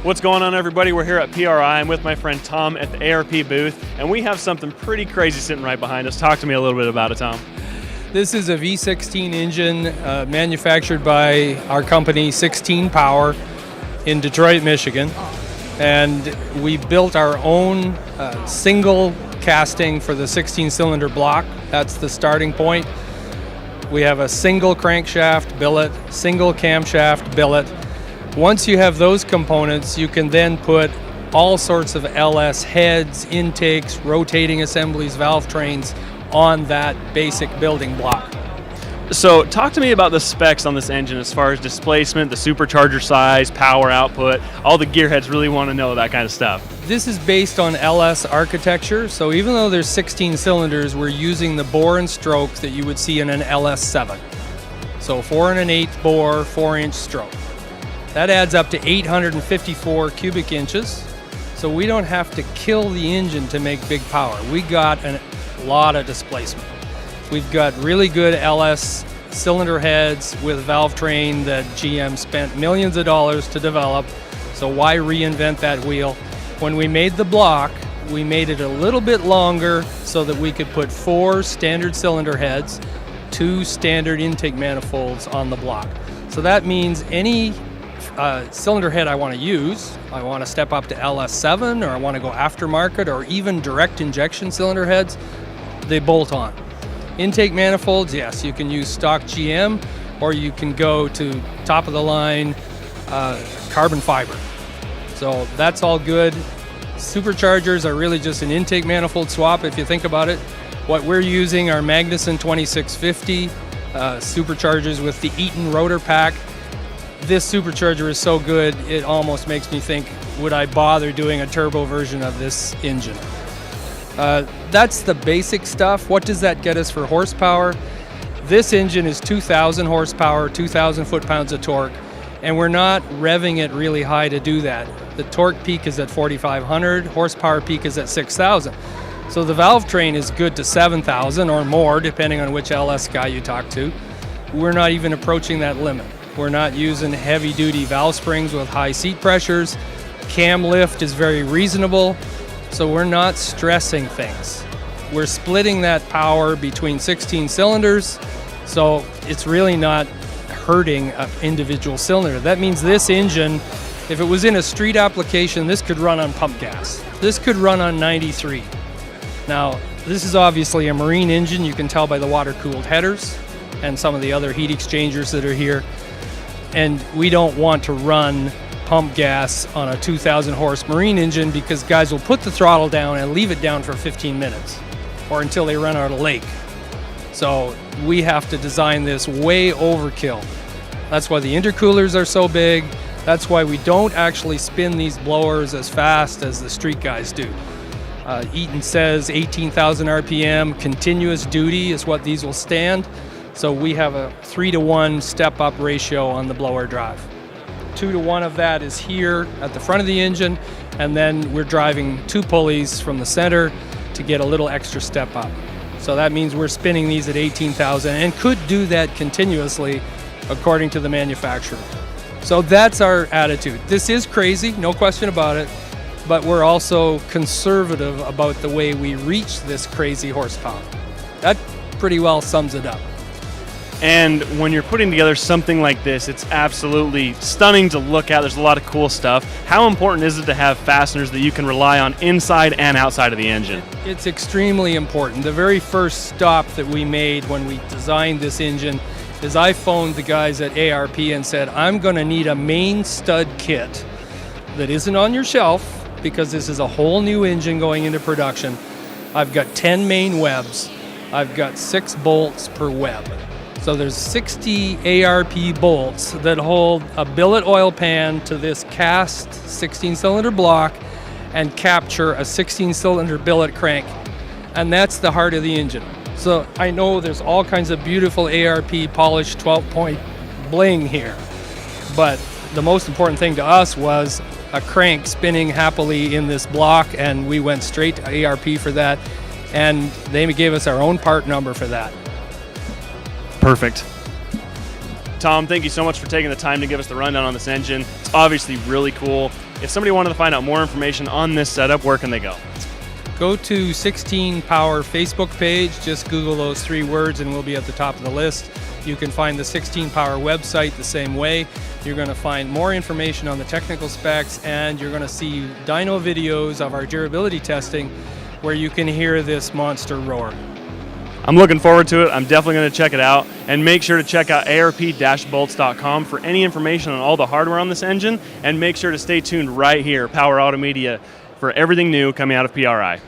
What's going on, everybody? We're here at PRI. I'm with my friend Tom at the ARP booth, and we have something pretty crazy sitting right behind us. Talk to me a little bit about it, Tom. This is a V16 engine manufactured by our company 16 Power in Detroit, Michigan. And we built our own single casting for the 16-cylinder block. That's the starting point. We have a single crankshaft billet, single camshaft billet. Once you have those components, you can then put all sorts of LS heads, intakes, rotating assemblies, valve trains on that basic building block. So talk to me about the specs on this engine as far as displacement, the supercharger size, power output. All the gearheads really want to know that kind of stuff. This is based on LS architecture, so even though there's 16 cylinders, we're using the bore and stroke that you would see in an LS7. So 4 1/8 bore, 4-inch stroke. That adds up to 854 cubic inches, so we don't have to kill the engine to make big power. We got a lot of displacement. We've got really good LS cylinder heads with valve train that GM spent millions of dollars to develop, so why reinvent that wheel? When we made the block, we made it a little bit longer so that we could put 4 standard cylinder heads, 2 standard intake manifolds on the block. So that means any cylinder head I want to use, I want to step up to LS7, or I want to go aftermarket, or even direct injection cylinder heads, they bolt on. Intake manifolds, yes, you can use stock GM, or you can go to top of the line carbon fiber. So that's all good. Superchargers are really just an intake manifold swap if you think about it. What we're using are Magnuson 2650 superchargers with the Eaton rotor pack. This supercharger is so good, it almost makes me think, would I bother doing a turbo version of this engine? That's the basic stuff. What does that get us for horsepower? This engine is 2,000 horsepower, 2,000 foot-pounds of torque, and we're not revving it really high to do that. The torque peak is at 4,500, horsepower peak is at 6,000. So the valve train is good to 7,000 or more, depending on which LS guy you talk to. We're not even approaching that limit. We're not using heavy-duty valve springs with high seat pressures. Cam lift is very reasonable, so we're not stressing things. We're splitting that power between 16 cylinders, so it's really not hurting an individual cylinder. That means this engine, if it was in a street application, this could run on pump gas. This could run on 93. Now, this is obviously a marine engine. You can tell by the water-cooled headers and some of the other heat exchangers that are here. And we don't want to run pump gas on a 2,000 horse marine engine because guys will put the throttle down and leave it down for 15 minutes or until they run out of lake. So we have to design this way overkill. That's why the intercoolers are so big. That's why we don't actually spin these blowers as fast as the street guys do. Eaton says 18,000 RPM, continuous duty is what these will stand. So we have a 3-to-1 step-up ratio on the blower drive. 2-to-1 of that is here at the front of the engine, and then we're driving 2 pulleys from the center to get a little extra step up. So that means we're spinning these at 18,000 and could do that continuously according to the manufacturer. So that's our attitude. This is crazy, no question about it, but we're also conservative about the way we reach this crazy horsepower. That pretty well sums it up. And when you're putting together something like this, it's absolutely stunning to look at. There's a lot of cool stuff. How important is it to have fasteners that you can rely on inside and outside of the engine? It's extremely important. The very first stop that we made when we designed this engine is I phoned the guys at ARP and said, I'm going to need a main stud kit that isn't on your shelf because this is a whole new engine going into production. I've got 10 main webs. I've got 6 bolts per web. So there's 60 ARP bolts that hold a billet oil pan to this cast 16-cylinder block and capture a 16-cylinder billet crank. And that's the heart of the engine. So I know there's all kinds of beautiful ARP polished 12-point bling here, but the most important thing to us was a crank spinning happily in this block, and we went straight to ARP for that, and they gave us our own part number for that. Perfect. Tom, thank you so much for taking the time to give us the rundown on this engine. It's obviously really cool. If somebody wanted to find out more information on this setup, where can they go? Go to 16 Power Facebook page, just Google those 3 words and we'll be at the top of the list. You can find the 16 Power website the same way. You're going to find more information on the technical specs, and you're going to see dyno videos of our durability testing where you can hear this monster roar. I'm looking forward to it. I'm definitely going to check it out. And make sure to check out arp-bolts.com for any information on all the hardware on this engine. And make sure to stay tuned right here, Power Auto Media, for everything new coming out of PRI.